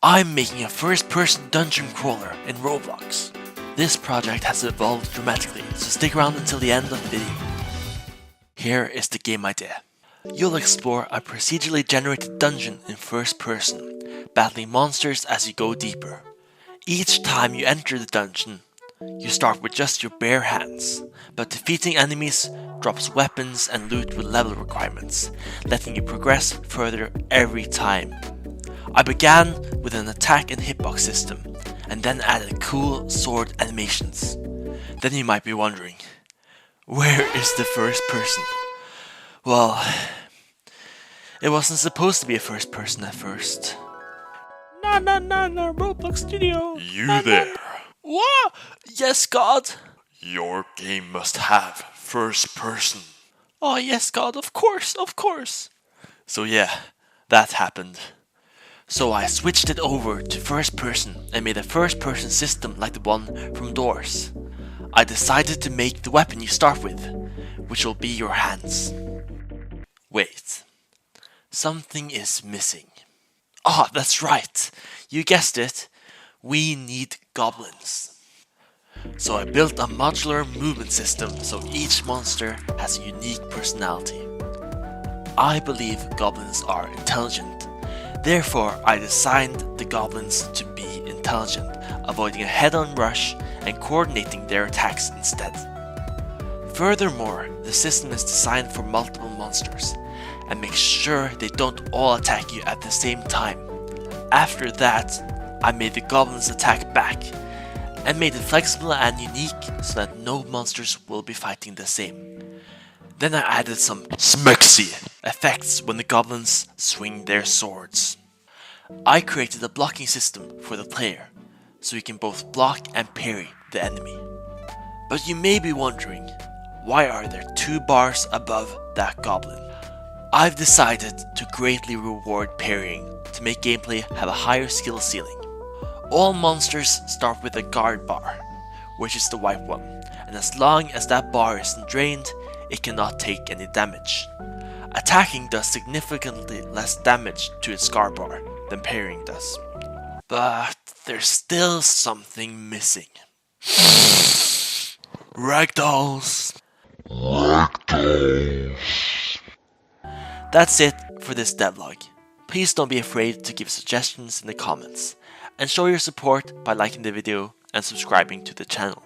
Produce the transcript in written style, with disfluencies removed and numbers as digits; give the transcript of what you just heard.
I'm making a first-person dungeon crawler in Roblox. This project has evolved dramatically, so stick around until the end of the video. Here is the game idea. You'll explore a procedurally generated dungeon in first person, battling monsters as you go deeper. Each time you enter the dungeon, you start with just your bare hands, but defeating enemies drops weapons and loot with level requirements, letting you progress further every time. I began with an attack and hitbox system, and then added cool sword animations. Then you might be wondering, where is the first person? Well, it wasn't supposed to be a first person at first. No, Roblox Studio. You there. What? Yes, God. Your game must have first person. Oh, yes, God, of course. So yeah, that happened. So I switched it over to first person and made a first person system like the one from Doors. I decided to make the weapon you start with, which will be your hands. Wait, something is missing. Ah, that's right, you guessed it, we need goblins. So I built a modular movement system so each monster has a unique personality. I believe goblins are intelligent. Therefore, I designed the goblins to be intelligent, avoiding a head-on rush and coordinating their attacks instead. Furthermore, the system is designed for multiple monsters, and makes sure they don't all attack you at the same time. After that, I made the goblins attack back, and made it flexible and unique so that no monsters will be fighting the same. Then I added some smexy effects when the goblins swing their swords. I created a blocking system for the player, so you can both block and parry the enemy. But you may be wondering, why are there 2 bars above that goblin? I've decided to greatly reward parrying to make gameplay have a higher skill ceiling. All monsters start with a guard bar, which is the white one, and as long as that bar isn't drained, it cannot take any damage. Attacking does significantly less damage to its guard bar than parrying does. But there's still something missing. Ragdolls. That's it for this devlog. Please don't be afraid to give suggestions in the comments, and show your support by liking the video and subscribing to the channel.